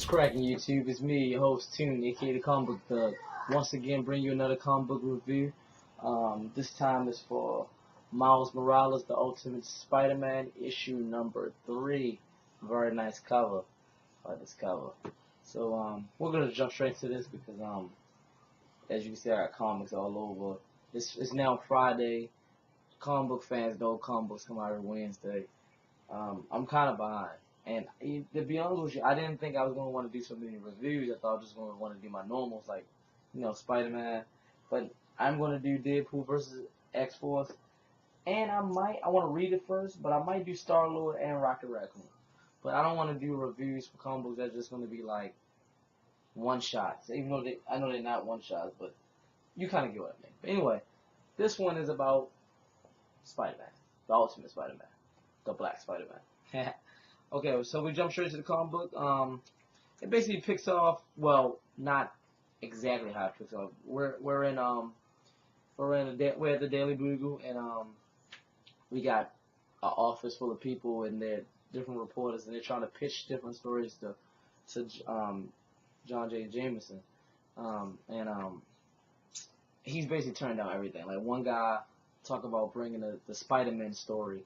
cracking YouTube? It's me, your host Toon, aka the Comic Book Thug. Once again, bring you another comic book review. This time is for Miles Morales, The Ultimate Spider-Man, issue number 3. Very nice cover. I like this cover. So we're gonna jump straight to this because as you can see, I got comics all over. It's now Friday. Comic book fans know comic books come out every Wednesday. I'm kind of behind. And to be honest with you, I didn't think I was going to want to do so many reviews. I thought I was just going to want to do my normals, like, Spider-Man. But I'm going to do Deadpool versus X-Force. And I want to read it first, but I might do Star-Lord and Rocket Raccoon. But I don't want to do reviews for comic books that's just going to be, like, one-shots. Even though I know they're not one-shots, but you kind of get what I mean. But anyway, this one is about Spider-Man, the Ultimate Spider-Man, the Black Spider-Man. Okay, so we jump straight to the comic book. It basically picks off, well, not exactly how it picks off. We're at the Daily Bugle, and we got an office full of people, and they're different reporters, and they're trying to pitch different stories to John J. Jameson, and he's basically turned down everything. Like, one guy talked about bringing the Spider-Man story,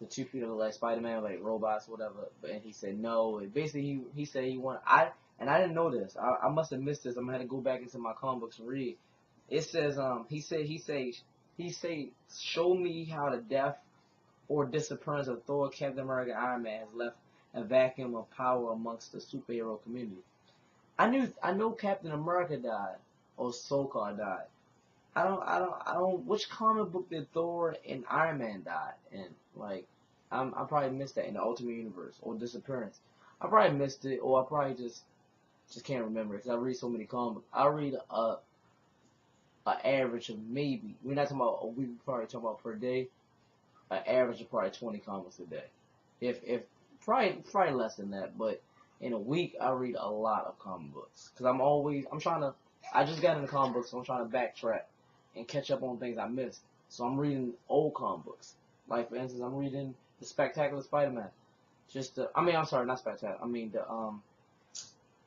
the 2 feet of like Spider-Man, like robots, whatever. And he said no. And basically, he said he wanted. I didn't know this. I must have missed this. I'm gonna have to go back into my comic books and read. It says he say show me how the death or disappearance of Thor, Captain America, Iron Man has left a vacuum of power amongst the superhero community. I know Captain America died or so-called died. I don't. Which comic book did Thor and Iron Man die in? Like, I probably missed that in the Ultimate Universe or Disappearance. I probably missed it, or I probably just can't remember because I read so many comics. I read a average of maybe. We're not talking about a week. We're probably talking about per day. An average of probably 20 comics a day. If probably less than that, but in a week I read a lot of comic books because I'm trying to. I just got into comic books, so I'm trying to backtrack and catch up on things I missed. So I'm reading old comic books. Like, for instance, I'm reading the Spectacular Spider-Man. I'm sorry, not Spectacular. I mean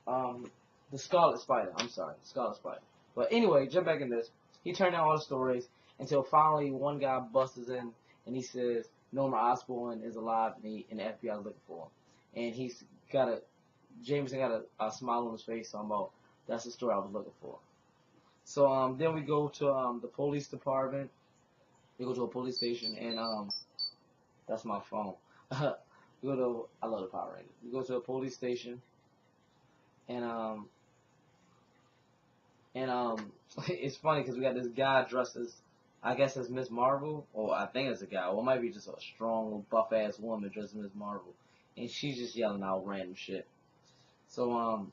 the Scarlet Spider. I'm sorry, Scarlet Spider. But anyway, jump back in this. He turned down all the stories until finally one guy busts in and he says Norman Osborn is alive and the FBI is looking for him. And Jameson got a smile on his face. So that's the story I was looking for. So then we go to the police department. We go to a police station, and that's my phone. I love the Power Rangers. We go to a police station, and it's funny because we got this guy dressed as, I guess, as Miss Marvel, or I think it's a guy, or it might be just a strong, buff ass woman dressed as Miss Marvel, and she's just yelling out random shit. So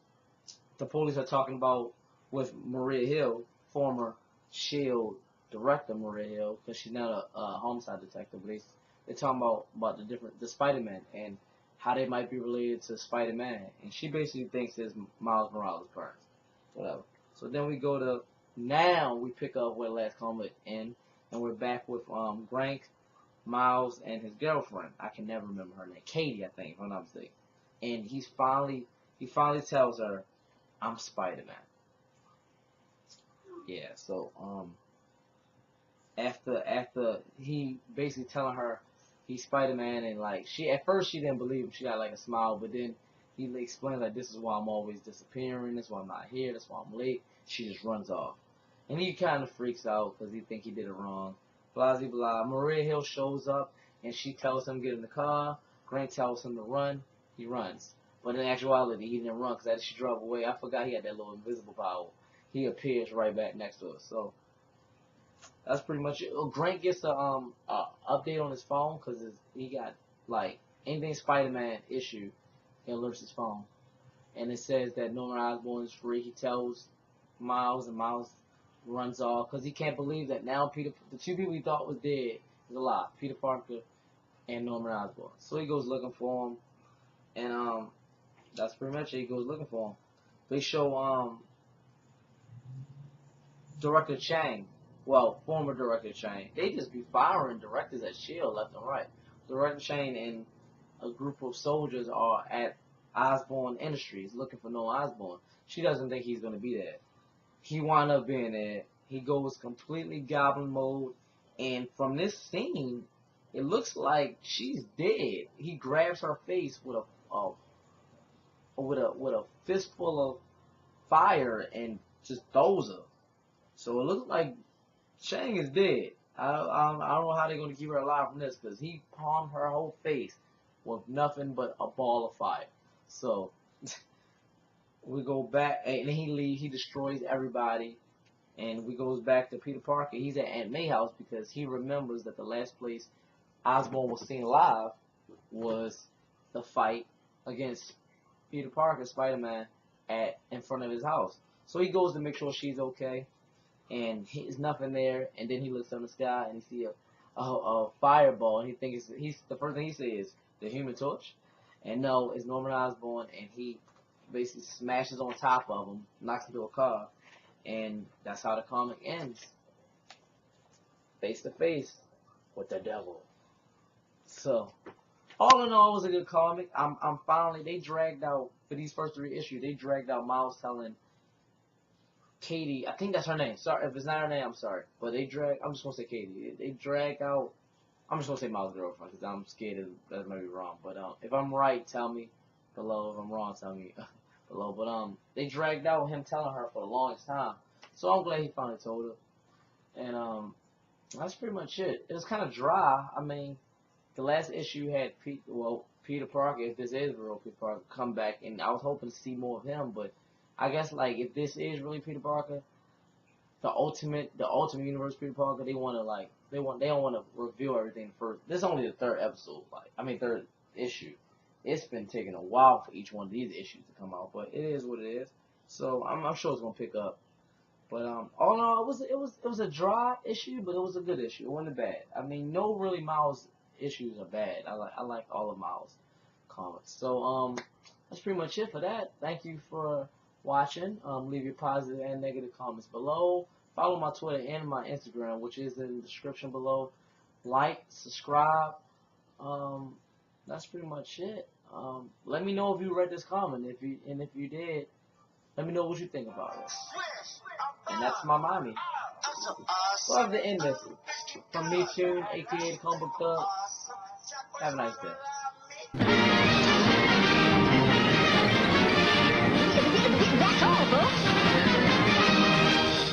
the police are talking about with Maria Hill, former S.H.I.E.L.D. director Maria Hill, because she's not a homicide detective, but they're talking about the Spider-Man and how they might be related to Spider-Man, and she basically thinks it's Miles Morales' parents, whatever. So then we pick up where last comic end, and we're back with Frank, Miles, and his girlfriend. I can never remember her name, Katie, I think, if I'm not mistaken. And he finally tells her, I'm Spider-Man. Yeah, so after he basically telling her he's Spider-Man, and like at first she didn't believe him. She got like a smile, but then he explains like, this is why I'm always disappearing, that's why I'm not here, that's why I'm late. She just runs off. And he kind of freaks out because he think he did it wrong. Blah, blah, blah. Maria Hill shows up and she tells him to get in the car. Grant tells him to run. He runs. But in actuality, he didn't run because as she drove away, I forgot he had that little invisible power. He appears right back next to us. So that's pretty much it. Grant gets a update on his phone because he got like anything Spider-Man issue, he alerts his phone, and it says that Norman Osborn is free. He tells Miles, and Miles runs off because he can't believe that now the 2 people he thought was dead is alive. Peter Parker and Norman Osborn. So he goes looking for him, and that's pretty much it. He goes looking for him. They show Director Chang, well, former Director Chang. They just be firing directors at S.H.I.E.L.D. left and right. Director Chang and a group of soldiers are at Osborn Industries, looking for Noah Osborn. She doesn't think he's gonna be there. He wound up being there. He goes completely goblin mode, and from this scene, it looks like she's dead. He grabs her face with a fistful of fire and just throws her. So it looks like Shang is dead. I don't know how they're gonna keep her alive from this, because he palmed her whole face with nothing but a ball of fire. So we go back, and he destroys everybody, and we goes back to Peter Parker. He's at Aunt May house because he remembers that the last place Osborn was seen live was the fight against Peter Parker, Spider-Man, in front of his house. So he goes to make sure she's okay, and there's nothing there. And then he looks on the sky and he see a fireball, and he thinks the first thing he says, the Human Torch, and no, it's Norman Osborn, and he basically smashes on top of him, knocks into a car, and that's how the comic ends, face to face with the devil. So, all in all, it was a good comic. I'm finally, they dragged out, for these first 3 issues, they dragged out Miles telling Katie, I think that's her name. Sorry, if it's not her name, I'm sorry. But I'm just going to say Katie. They drag out, I'm just going to say Miles' girlfriend, because I'm scared that might be wrong. But if I'm right, tell me below. If I'm wrong, tell me below. But they dragged out him telling her for the longest time. So I'm glad he finally told her. And that's pretty much it. It was kind of dry. I mean, the last issue had Peter Parker, if this is real Peter Parker, come back, and I was hoping to see more of him, but I guess like if this is really Peter Parker, the ultimate universe Peter Parker, they don't want to reveal everything first. This is only the 3rd episode, 3rd issue. It's been taking a while for each one of these issues to come out, but it is what it is. So I'm sure it's gonna pick up. But all in all, it was a dry issue, but it was a good issue. It wasn't bad. I mean, no really Miles issues are bad. I like all of Miles comics. So that's pretty much it for that. Thank you for watching. Leave your positive and negative comments below. Follow my Twitter and my Instagram, which is in the description below. Like, subscribe. That's pretty much it. Let me know if you read this comment. If you did, let me know what you think about it. And that's my mommy. We'll have to end this. From me, Tune, aka the Comic Book Club. Have a nice day.